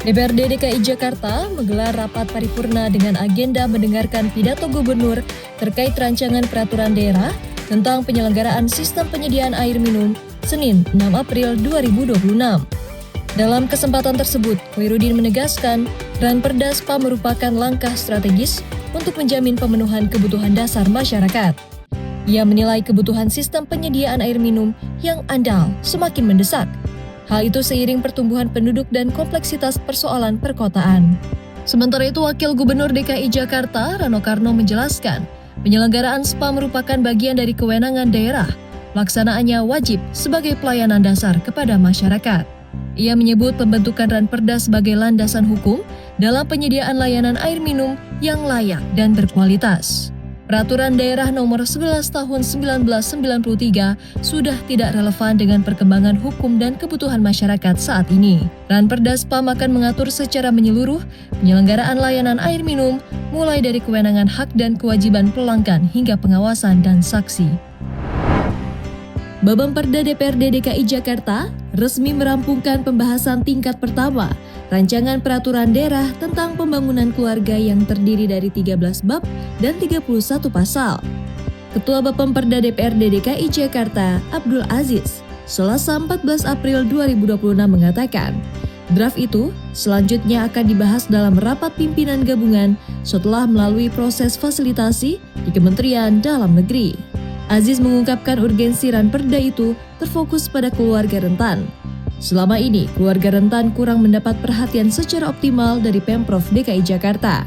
DPRD DKI Jakarta menggelar rapat paripurna dengan agenda mendengarkan pidato gubernur terkait rancangan peraturan daerah tentang penyelenggaraan sistem penyediaan air minum Senin 6 April 2026. Dalam kesempatan tersebut, Khoirudin menegaskan Ranperda SPA merupakan langkah strategis untuk menjamin pemenuhan kebutuhan dasar masyarakat. Ia menilai kebutuhan sistem penyediaan air minum yang andal semakin mendesak. Hal itu seiring pertumbuhan penduduk dan kompleksitas persoalan perkotaan. Sementara itu, Wakil Gubernur DKI Jakarta, Rano Karno menjelaskan, penyelenggaraan SPA merupakan bagian dari kewenangan daerah. Pelaksanaannya wajib sebagai pelayanan dasar kepada masyarakat. Ia menyebut pembentukan Ranperda sebagai landasan hukum dalam penyediaan layanan air minum yang layak dan berkualitas. Peraturan Daerah Nomor 11 Tahun 1993 sudah tidak relevan dengan perkembangan hukum dan kebutuhan masyarakat saat ini. Ranperda SPA akan mengatur secara menyeluruh penyelenggaraan layanan air minum, mulai dari kewenangan hak dan kewajiban pelanggan hingga pengawasan dan saksi. Babamperda DPRD DKI Jakarta resmi merampungkan pembahasan tingkat pertama Rancangan Peraturan Daerah tentang Pembangunan Keluarga yang terdiri dari 13 bab dan 31 pasal. Ketua Babamperda DPRD DKI Jakarta, Abdul Aziz, Selasa 14 April 2026 mengatakan, draft itu selanjutnya akan dibahas dalam rapat pimpinan gabungan setelah melalui proses fasilitasi di Kementerian Dalam Negeri. Aziz mengungkapkan urgensi Ranperda itu terfokus pada keluarga rentan. Selama ini, keluarga rentan kurang mendapat perhatian secara optimal dari Pemprov DKI Jakarta.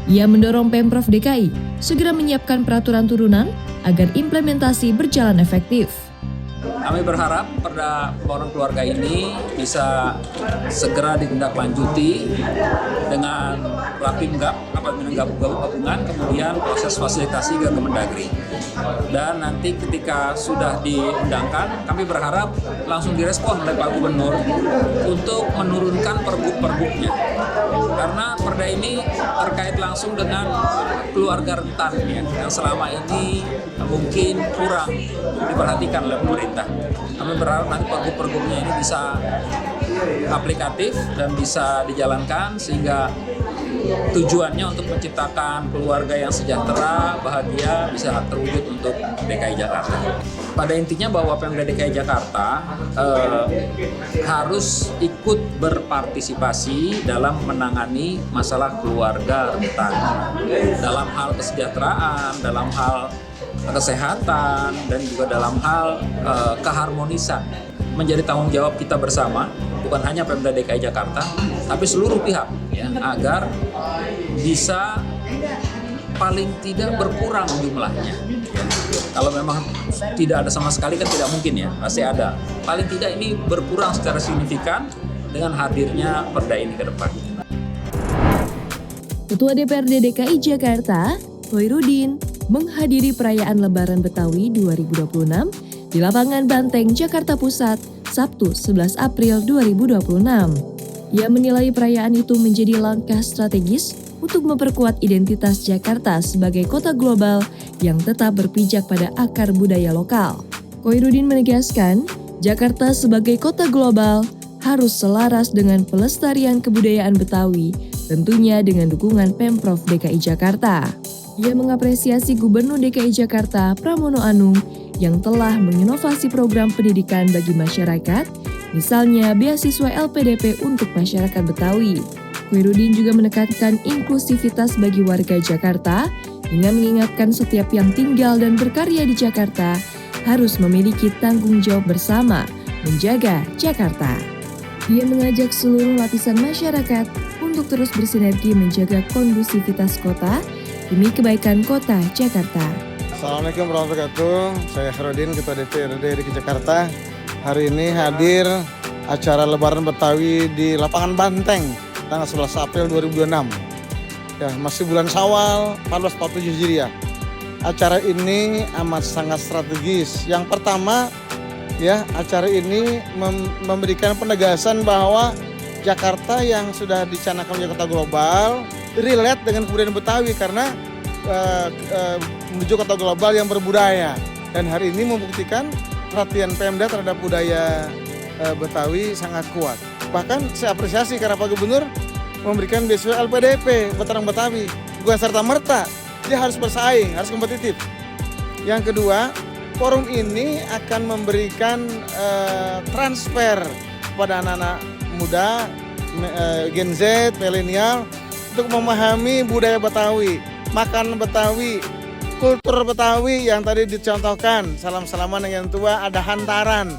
Ia mendorong Pemprov DKI segera menyiapkan peraturan turunan agar implementasi berjalan efektif. Kami berharap perda pembangunan keluarga ini bisa segera ditindaklanjuti dengan Rapimgab, rapat pimpinan gabungan, kemudian proses fasilitasi ke Kemendagri. Dan nanti ketika sudah diundangkan, kami berharap langsung direspon oleh Pak Gubernur untuk menurunkan pergub-pergubnya. Karena perda ini terkait langsung dengan keluarga rentan ya, yang selama ini mungkin kurang diperhatikan oleh pemerintah. Kami berharap nanti pergub-pergubnya ini bisa aplikatif dan bisa dijalankan sehingga tujuannya untuk menciptakan keluarga yang sejahtera, bahagia, bisa terwujud untuk DKI Jakarta. Pada intinya bahwa Pemda DKI Jakarta harus ikut berpartisipasi dalam menangani masalah keluarga rentan. Dalam hal kesejahteraan, dalam hal kesehatan, dan juga dalam hal keharmonisan. Menjadi tanggung jawab kita bersama, bukan hanya Pemda DKI Jakarta, tapi seluruh pihak ya, agar bisa paling tidak berkurang jumlahnya. Ya. Kalau memang tidak ada sama sekali kan tidak mungkin ya, pasti ada. Paling tidak ini berkurang secara signifikan dengan hadirnya perda ini ke depan. Ketua DPRD DKI Jakarta, Khoirudin, menghadiri perayaan Lebaran Betawi 2026 di lapangan Banteng, Jakarta Pusat, Sabtu 11 April 2026. Ia menilai perayaan itu menjadi langkah strategis untuk memperkuat identitas Jakarta sebagai kota global yang tetap berpijak pada akar budaya lokal. Khoirudin menegaskan, Jakarta sebagai kota global harus selaras dengan pelestarian kebudayaan Betawi, tentunya dengan dukungan Pemprov DKI Jakarta. Ia mengapresiasi Gubernur DKI Jakarta, Pramono Anung, yang telah menginovasi program pendidikan bagi masyarakat, misalnya beasiswa LPDP untuk masyarakat Betawi. Khoirudin juga menekankan inklusivitas bagi warga Jakarta dengan mengingatkan setiap yang tinggal dan berkarya di Jakarta harus memiliki tanggung jawab bersama menjaga Jakarta. Ia mengajak seluruh lapisan masyarakat untuk terus bersinergi menjaga kondusivitas kota demi kebaikan kota Jakarta. Assalamualaikum warahmatullahi wabarakatuh. Saya Khoirudin, Ketua DPRD DKI Jakarta. Hari ini hadir acara Lebaran Betawi di Lapangan Banteng, tanggal 11 April 2026. Ya, masih bulan Syawal 1447 Hijriah. Acara ini amat sangat strategis. Yang pertama, ya, acara ini memberikan penegasan bahwa Jakarta yang sudah dicanangkan menjadi kota global relate dengan kebudayaan Betawi karena menuju kota global yang berbudaya. Dan hari ini membuktikan perhatian Pemda terhadap budaya Betawi sangat kuat. Bahkan saya apresiasi karena Pak Gubernur memberikan beasiswa LPDP Veteran Betawi. Bukan serta-merta, dia harus bersaing, harus kompetitif. Yang kedua, forum ini akan memberikan transfer kepada anak-anak muda, Gen Z, milenial, untuk memahami budaya Betawi, makan Betawi, kultur Betawi yang tadi dicontohkan, salam-salaman dengan tua, ada hantaran.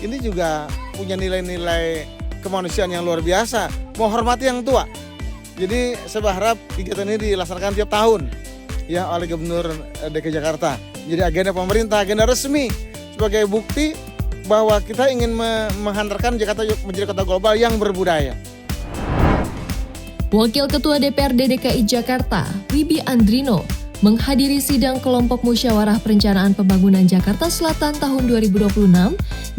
Ini juga punya nilai-nilai kemanusiaan yang luar biasa, menghormati yang tua. Jadi saya berharap kegiatan ini dilaksanakan tiap tahun ya oleh Gubernur DKI Jakarta. Jadi agenda pemerintah, agenda resmi sebagai bukti bahwa kita ingin menghantarkan Jakarta menjadi kota global yang berbudaya. Wakil Ketua DPRD DKI Jakarta, Wibi Andrino, menghadiri sidang kelompok musyawarah perencanaan pembangunan Jakarta Selatan tahun 2026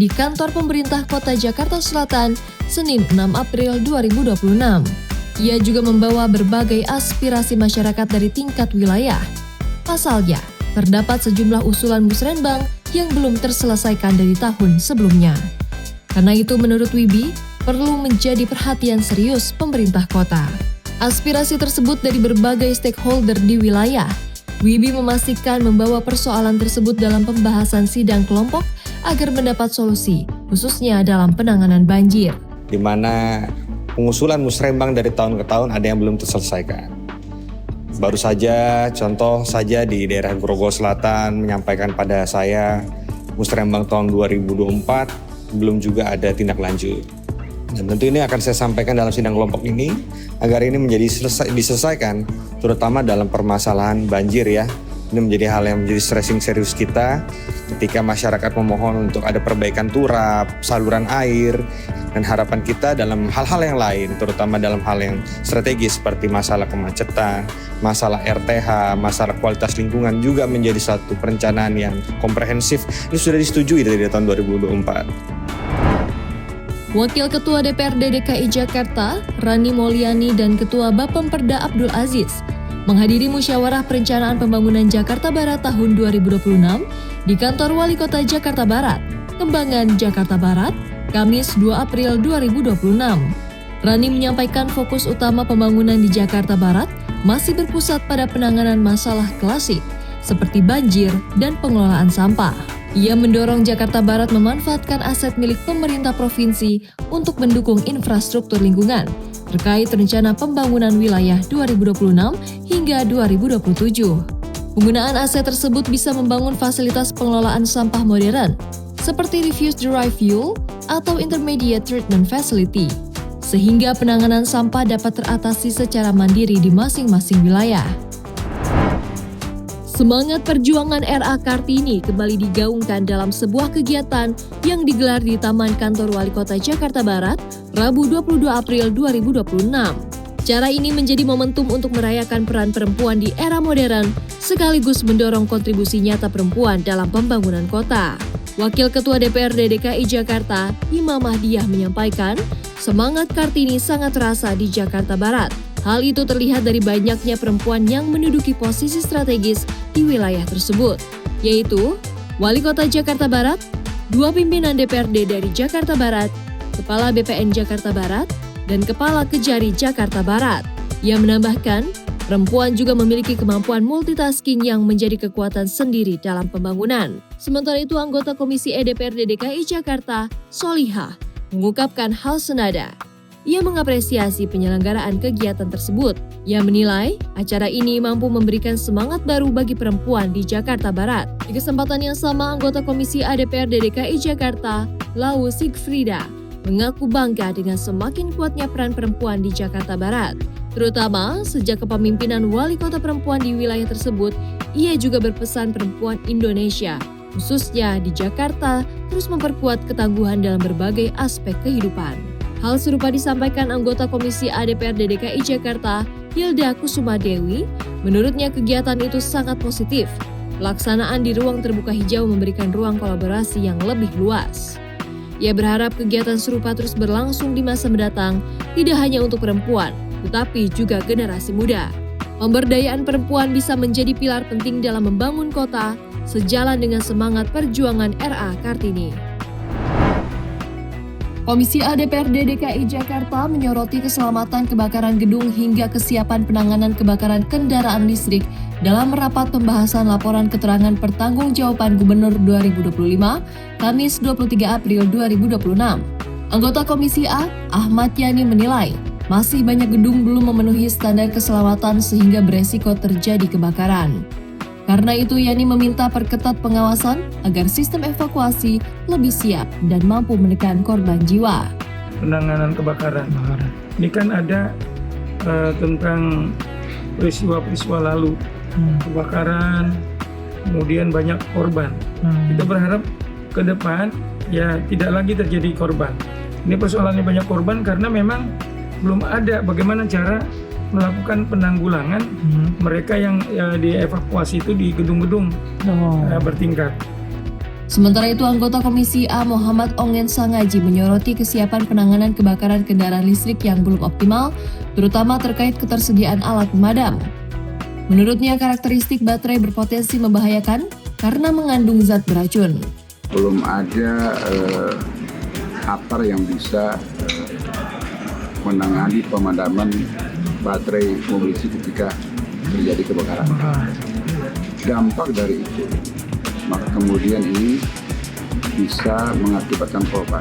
di kantor pemerintah Kota Jakarta Selatan, Senin 6 April 2026. Ia juga membawa berbagai aspirasi masyarakat dari tingkat wilayah. Pasalnya, terdapat sejumlah usulan musrenbang yang belum terselesaikan dari tahun sebelumnya. Karena itu menurut Wibi, perlu menjadi perhatian serius pemerintah kota. Aspirasi tersebut dari berbagai stakeholder di wilayah. Wibi memastikan membawa persoalan tersebut dalam pembahasan sidang kelompok agar mendapat solusi, khususnya dalam penanganan banjir. Di mana pengusulan musrembang dari tahun ke tahun ada yang belum terselesaikan. Baru saja, contoh saja di daerah Grogol Selatan menyampaikan pada saya musrembang tahun 2024 belum juga ada tindak lanjut. Dan tentu ini akan saya sampaikan dalam sidang kelompok ini agar ini menjadi diselesaikan, terutama dalam permasalahan banjir ya. Ini menjadi hal yang menjadi stressing serius kita ketika masyarakat memohon untuk ada perbaikan turap, saluran air, dan harapan kita dalam hal-hal yang lain, terutama dalam hal yang strategis seperti masalah kemacetan, masalah RTH, masalah kualitas lingkungan juga menjadi satu perencanaan yang komprehensif. Ini sudah disetujui dari tahun 2024. Wakil Ketua DPRD DKI Jakarta, Rani Mouliani dan Ketua Bapemperda Abdul Aziz menghadiri musyawarah perencanaan pembangunan Jakarta Barat tahun 2026 di kantor Wali Kota Jakarta Barat, Kembangan, Jakarta Barat, Kamis 2 April 2026. Rani menyampaikan fokus utama pembangunan di Jakarta Barat masih berpusat pada penanganan masalah klasik seperti banjir dan pengelolaan sampah. Ia mendorong Jakarta Barat memanfaatkan aset milik pemerintah provinsi untuk mendukung infrastruktur lingkungan terkait rencana pembangunan wilayah 2026 hingga 2027. Penggunaan aset tersebut bisa membangun fasilitas pengelolaan sampah modern seperti refuse derived fuel atau intermediate treatment facility, sehingga penanganan sampah dapat teratasi secara mandiri di masing-masing wilayah. Semangat perjuangan RA Kartini kembali digaungkan dalam sebuah kegiatan yang digelar di Taman Kantor Wali Kota Jakarta Barat, Rabu 22 April 2026. Cara ini menjadi momentum untuk merayakan peran perempuan di era modern, sekaligus mendorong kontribusi nyata perempuan dalam pembangunan kota. Wakil Ketua DPRD DKI Jakarta, Imam Mahdiah menyampaikan, semangat Kartini sangat terasa di Jakarta Barat. Hal itu terlihat dari banyaknya perempuan yang menduduki posisi strategis di wilayah tersebut, yaitu Wali Kota Jakarta Barat, 2 pimpinan DPRD dari Jakarta Barat, Kepala BPN Jakarta Barat, dan Kepala Kejari Jakarta Barat. Ia menambahkan, perempuan juga memiliki kemampuan multitasking yang menjadi kekuatan sendiri dalam pembangunan. Sementara itu, anggota Komisi DPRD DKI Jakarta, Solihah, mengungkapkan hal senada. Ia mengapresiasi penyelenggaraan kegiatan tersebut. Ia menilai acara ini mampu memberikan semangat baru bagi perempuan di Jakarta Barat. Di kesempatan yang sama, anggota Komisi DPRD DKI Jakarta, Lau Sigfrida, mengaku bangga dengan semakin kuatnya peran perempuan di Jakarta Barat. Terutama sejak kepemimpinan wali kota perempuan di wilayah tersebut, ia juga berpesan perempuan Indonesia, khususnya di Jakarta, terus memperkuat ketangguhan dalam berbagai aspek kehidupan. Hal serupa disampaikan anggota Komisi DPRD DKI Jakarta, Hilda Kusuma Dewi. Menurutnya kegiatan itu sangat positif. Pelaksanaan di ruang terbuka hijau memberikan ruang kolaborasi yang lebih luas. Ia berharap kegiatan serupa terus berlangsung di masa mendatang, tidak hanya untuk perempuan, tetapi juga generasi muda. Pemberdayaan perempuan bisa menjadi pilar penting dalam membangun kota, sejalan dengan semangat perjuangan RA Kartini. Komisi A DPRD DKI Jakarta menyoroti keselamatan kebakaran gedung hingga kesiapan penanganan kebakaran kendaraan listrik dalam rapat pembahasan laporan keterangan pertanggungjawaban Gubernur 2025, Kamis 23 April 2026. Anggota Komisi A, Ahmad Yani menilai, masih banyak gedung belum memenuhi standar keselamatan sehingga beresiko terjadi kebakaran. Karena itu, Yani meminta perketat pengawasan agar sistem evakuasi lebih siap dan mampu menekan korban jiwa. Penanganan kebakaran. Ini kan ada tentang peristiwa-peristiwa lalu, kebakaran, kemudian banyak korban. Kita berharap ke depan ya tidak lagi terjadi korban. Ini persoalannya banyak korban karena memang belum ada bagaimana cara melakukan penanggulangan mereka yang dievakuasi itu di gedung-gedung bertingkat. Sementara itu, anggota Komisi A Muhammad Ongen Sangaji menyoroti kesiapan penanganan kebakaran kendaraan listrik yang belum optimal, terutama terkait ketersediaan alat pemadam. Menurutnya, karakteristik baterai berpotensi membahayakan karena mengandung zat beracun. Belum ada apar yang bisa menangani pemadaman baterai mobil listrik ketika terjadi kebakaran. Dampak dari itu, maka kemudian ini bisa mengakibatkan korban.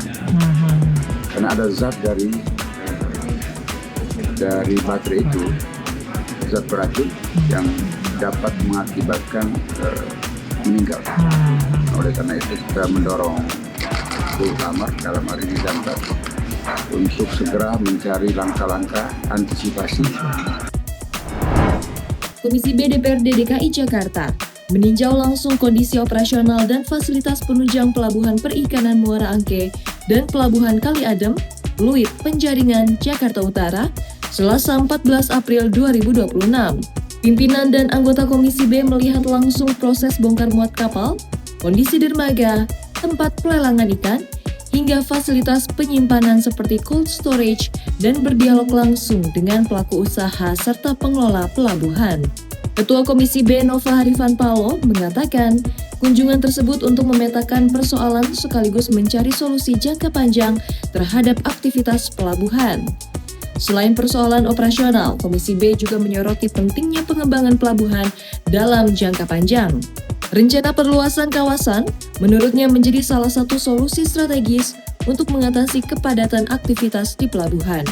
Karena ada zat dari baterai itu, zat beracun yang dapat mengakibatkan meninggal. Oleh karena itu kita mendorong terutama dalam hari ini Damkar untuk segera mencari langkah-langkah antisipasi. Komisi B DPRD DKI Jakarta meninjau langsung kondisi operasional dan fasilitas penunjang Pelabuhan Perikanan Muara Angke dan Pelabuhan Kali Adem, Pluit, Penjaringan, Jakarta Utara, Selasa 14 April 2026. Pimpinan dan anggota Komisi B melihat langsung proses bongkar muat kapal, kondisi dermaga, tempat pelelangan ikan, hingga fasilitas penyimpanan seperti cold storage dan berdialog langsung dengan pelaku usaha serta pengelola pelabuhan. Ketua Komisi B Nova Harifan Palo mengatakan, kunjungan tersebut untuk memetakan persoalan sekaligus mencari solusi jangka panjang terhadap aktivitas pelabuhan. Selain persoalan operasional, Komisi B juga menyoroti pentingnya pengembangan pelabuhan dalam jangka panjang. Rencana perluasan kawasan menurutnya menjadi salah satu solusi strategis untuk mengatasi kepadatan aktivitas di pelabuhan.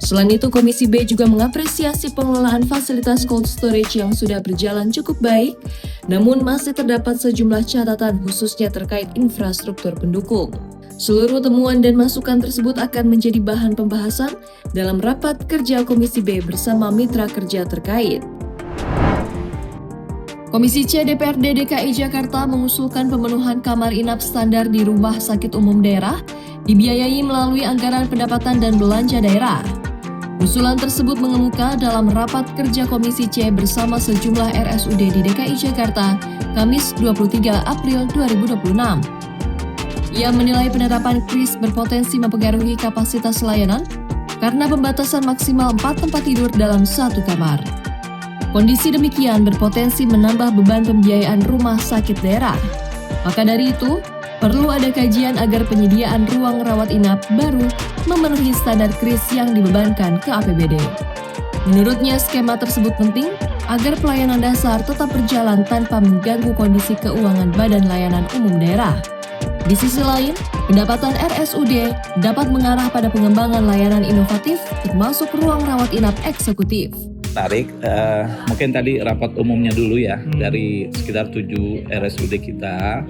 Selain itu, Komisi B juga mengapresiasi pengelolaan fasilitas cold storage yang sudah berjalan cukup baik, namun masih terdapat sejumlah catatan khususnya terkait infrastruktur pendukung. Seluruh temuan dan masukan tersebut akan menjadi bahan pembahasan dalam rapat kerja Komisi B bersama mitra kerja terkait. Komisi C DPRD DKI Jakarta mengusulkan pemenuhan kamar inap standar di rumah sakit umum daerah dibiayai melalui anggaran pendapatan dan belanja daerah. Usulan tersebut mengemuka dalam rapat kerja Komisi C bersama sejumlah RSUD di DKI Jakarta, Kamis 23 April 2026. Ia menilai penerapan KRIS berpotensi mempengaruhi kapasitas layanan karena pembatasan maksimal 4 tempat tidur dalam satu kamar. Kondisi demikian berpotensi menambah beban pembiayaan rumah sakit daerah. Maka dari itu, perlu ada kajian agar penyediaan ruang rawat inap baru memenuhi standar KRIS yang dibebankan ke APBD. Menurutnya, skema tersebut penting agar pelayanan dasar tetap berjalan tanpa mengganggu kondisi keuangan Badan Layanan Umum Daerah. Di sisi lain, pendapatan RSUD dapat mengarah pada pengembangan layanan inovatif termasuk ruang rawat inap eksekutif. Tarik, mungkin tadi rapat umumnya dulu ya, dari sekitar 7 RSUD kita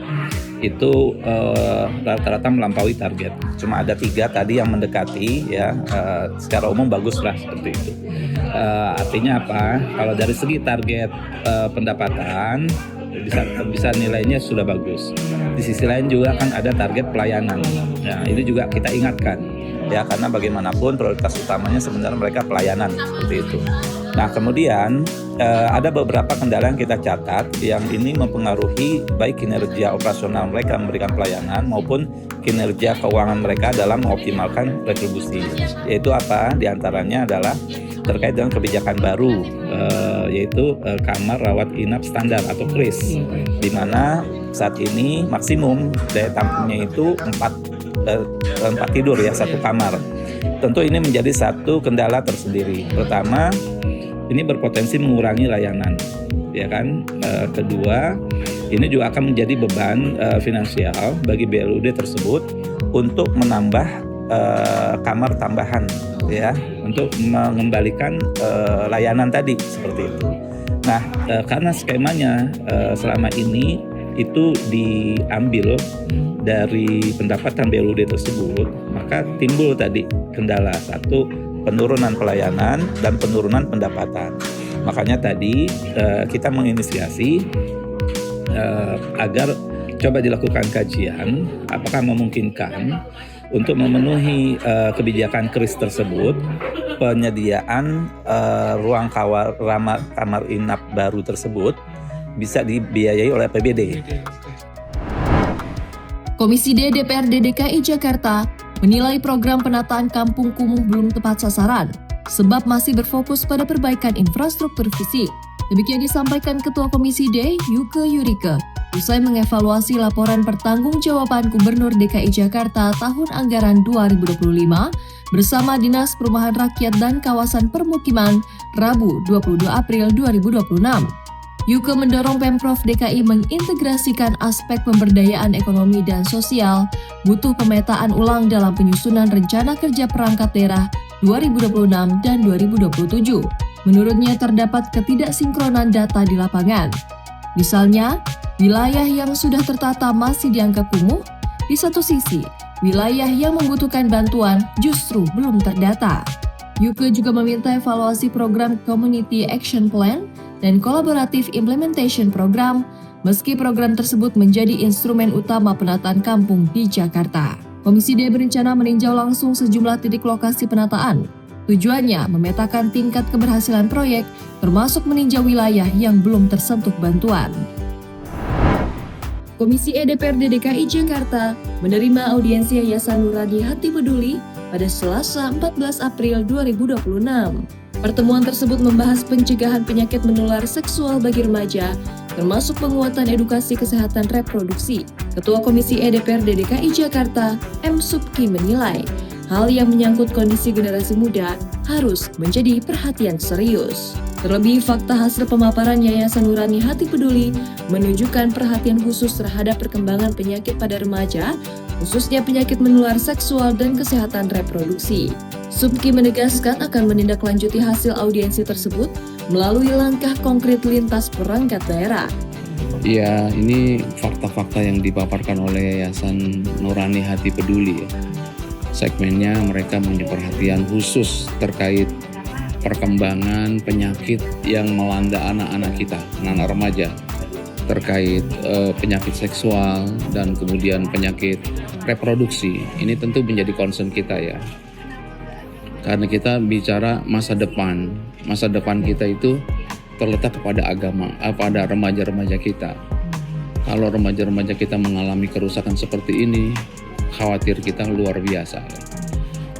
itu rata-rata melampaui target. Cuma ada 3 tadi yang mendekati ya, secara umum bagus lah seperti itu. Artinya apa? Kalau dari segi target pendapatan bisa nilainya sudah bagus. Di sisi lain juga kan ada target pelayanan. Nah, ini juga kita ingatkan ya, karena bagaimanapun prioritas utamanya sebenarnya mereka pelayanan seperti itu. Nah, kemudian ada beberapa kendala yang kita catat yang ini mempengaruhi baik kinerja operasional mereka memberikan pelayanan maupun kinerja keuangan mereka dalam mengoptimalkan retribusi. Yaitu apa? Di antaranya adalah terkait dengan kebijakan baru, yaitu kamar rawat inap standar atau KRIS, di mana saat ini maksimum daya tampungnya itu 4 tempat tidur ya, satu kamar. Tentu ini menjadi satu kendala tersendiri. Pertama, ini berpotensi mengurangi layanan, ya kan. Kedua, ini juga akan menjadi beban finansial bagi BLUD tersebut untuk menambah kamar tambahan, ya, untuk mengembalikan layanan tadi seperti itu. Nah, karena skemanya selama ini itu diambil dari pendapatan BLUD tersebut, maka timbul tadi kendala. Satu, penurunan pelayanan dan penurunan pendapatan. Makanya tadi kita menginisiasi agar coba dilakukan kajian apakah memungkinkan untuk memenuhi kebijakan KRIS tersebut, penyediaan ruang kamar inap baru tersebut bisa dibiayai oleh APBD. Komisi D DPRD DKI Jakarta menilai program penataan kampung kumuh belum tepat sasaran, sebab masih berfokus pada perbaikan infrastruktur fisik. Demikian disampaikan Ketua Komisi D, Yuke Yurike, usai mengevaluasi laporan pertanggungjawaban Gubernur DKI Jakarta tahun anggaran 2025 bersama Dinas Perumahan Rakyat dan Kawasan Permukiman Rabu 22 April 2026. Yuke mendorong Pemprov DKI mengintegrasikan aspek pemberdayaan ekonomi dan sosial, butuh pemetaan ulang dalam penyusunan rencana kerja perangkat daerah 2026 dan 2027. Menurutnya terdapat ketidaksinkronan data di lapangan. Misalnya, wilayah yang sudah tertata masih dianggap kumuh, di satu sisi, wilayah yang membutuhkan bantuan justru belum terdata. Yuke juga meminta evaluasi program Community Action Plan dan Collaborative Implementation Program, meski program tersebut menjadi instrumen utama penataan kampung di Jakarta. Komisi D berencana meninjau langsung sejumlah titik lokasi penataan. Tujuannya memetakan tingkat keberhasilan proyek, termasuk meninjau wilayah yang belum tersentuh bantuan. Komisi E DPRD DKI Jakarta menerima audiensi Yayasan Nurani Hati Peduli pada Selasa 14 April 2026. Pertemuan tersebut membahas pencegahan penyakit menular seksual bagi remaja, termasuk penguatan edukasi kesehatan reproduksi. Ketua Komisi E DPRD DKI Jakarta, M. Subki menilai, hal yang menyangkut kondisi generasi muda harus menjadi perhatian serius. Terlebih, fakta hasil pemaparan Yayasan Nurani Hati Peduli menunjukkan perhatian khusus terhadap perkembangan penyakit pada remaja, khususnya penyakit menular seksual dan kesehatan reproduksi. Subki menegaskan akan menindaklanjuti hasil audiensi tersebut melalui langkah konkret lintas perangkat daerah. Ya, ini fakta-fakta yang dipaparkan oleh Yayasan Nurani Hati Peduli. Segmennya mereka punya perhatian khusus terkait perkembangan penyakit yang melanda anak-anak kita, anak-anak remaja, terkait penyakit seksual dan kemudian penyakit reproduksi. Ini tentu menjadi concern kita ya. Karena kita bicara masa depan kita itu terletak kepada agama, pada remaja-remaja kita. Kalau remaja-remaja kita mengalami kerusakan seperti ini, khawatir kita luar biasa.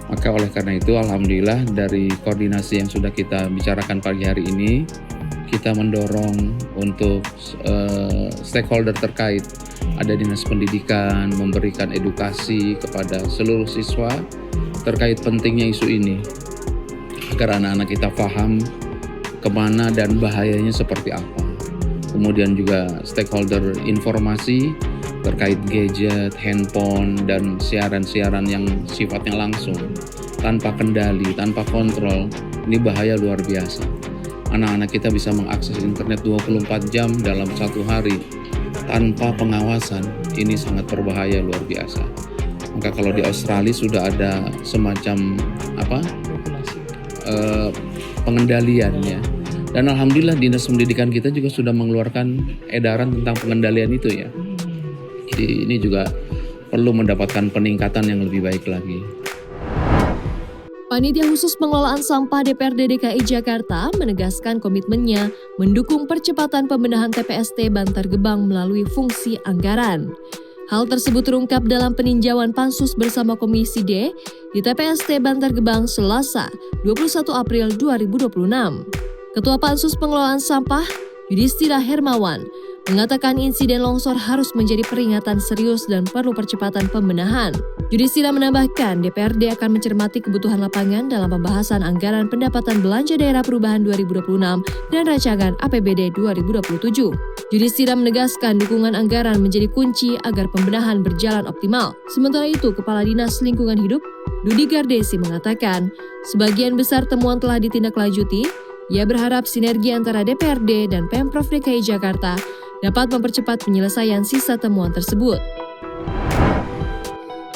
Maka oleh karena itu, alhamdulillah dari koordinasi yang sudah kita bicarakan pagi hari ini, kita mendorong untuk stakeholder terkait, ada dinas pendidikan, memberikan edukasi kepada seluruh siswa terkait pentingnya isu ini, agar anak-anak kita paham kemana dan bahayanya seperti apa. Kemudian juga stakeholder informasi terkait gadget, handphone, dan siaran-siaran yang sifatnya langsung, tanpa kendali, tanpa kontrol, ini bahaya luar biasa. Anak-anak kita bisa mengakses internet 24 jam dalam satu hari, tanpa pengawasan, ini sangat berbahaya luar biasa. Maka kalau di Australia sudah ada semacam pengendaliannya, dan alhamdulillah dinas pendidikan kita juga sudah mengeluarkan edaran tentang pengendalian itu ya. Jadi ini juga perlu mendapatkan peningkatan yang lebih baik lagi. Panitia Khusus Pengelolaan Sampah DPRD DKI Jakarta menegaskan komitmennya mendukung percepatan pembenahan TPST Bantar Gebang melalui fungsi anggaran. Hal tersebut terungkap dalam peninjauan Pansus bersama Komisi D di TPST Bantar Gebang Selasa 21 April 2026. Ketua Pansus Pengelolaan Sampah, Yudhistira Hermawan, mengatakan insiden longsor harus menjadi peringatan serius dan perlu percepatan pembenahan. Yudhistira menambahkan DPRD akan mencermati kebutuhan lapangan dalam pembahasan anggaran pendapatan belanja daerah perubahan 2026 dan rancangan APBD 2027. Yudhistira menegaskan dukungan anggaran menjadi kunci agar pembenahan berjalan optimal. Sementara itu, Kepala Dinas Lingkungan Hidup Dudi Gardesi mengatakan, sebagian besar temuan telah ditindaklanjuti. Ia berharap sinergi antara DPRD dan Pemprov DKI Jakarta dapat mempercepat penyelesaian sisa temuan tersebut.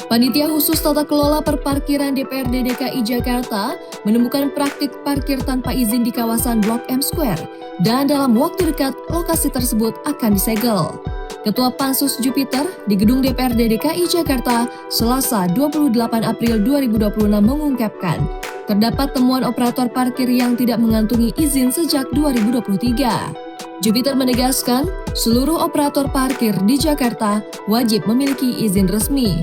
Panitia Khusus Tata Kelola Perparkiran DPRD DKI Jakarta menemukan praktik parkir tanpa izin di kawasan Blok M Square dan dalam waktu dekat lokasi tersebut akan disegel. Ketua Pansus Jupiter di Gedung DPRD DKI Jakarta Selasa 28 April 2026 mengungkapkan terdapat temuan operator parkir yang tidak mengantungi izin sejak 2023. Jupiter menegaskan, seluruh operator parkir di Jakarta wajib memiliki izin resmi.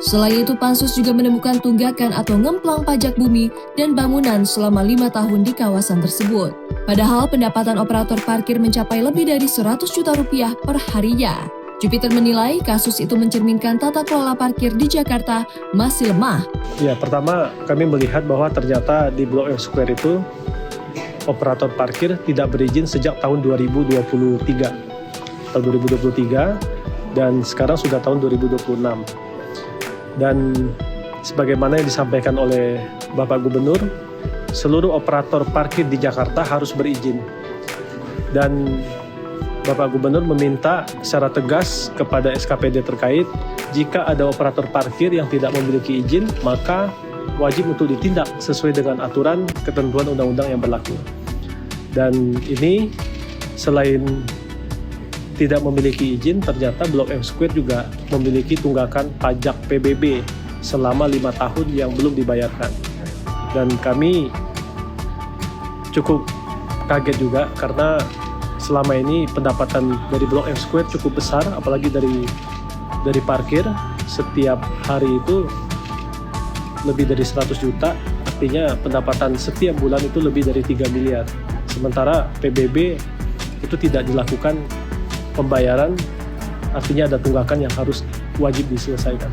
Selain itu, Pansus juga menemukan tunggakan atau ngemplang pajak bumi dan bangunan selama 5 tahun di kawasan tersebut. Padahal pendapatan operator parkir mencapai lebih dari 100 juta rupiah per harinya. Jupiter menilai kasus itu mencerminkan tata kelola parkir di Jakarta masih lemah. Ya, pertama kami melihat bahwa ternyata di Blok M Square itu operator parkir tidak berizin sejak tahun 2023. Tahun 2023 dan sekarang sudah tahun 2026. Dan sebagaimana yang disampaikan oleh Bapak Gubernur, seluruh operator parkir di Jakarta harus berizin. Dan Bapak Gubernur meminta secara tegas kepada SKPD terkait, jika ada operator parkir yang tidak memiliki izin, maka wajib untuk ditindak sesuai dengan aturan ketentuan undang-undang yang berlaku. Dan ini selain tidak memiliki izin, ternyata Blok M Square juga memiliki tunggakan pajak PBB selama 5 tahun yang belum dibayarkan. Dan kami cukup kaget juga karena selama ini pendapatan dari Blok M Square cukup besar, apalagi dari parkir setiap hari itu lebih dari 100 juta, artinya pendapatan setiap bulan itu lebih dari 3 miliar. Sementara PBB itu tidak dilakukan pembayaran, artinya ada tunggakan yang harus wajib diselesaikan.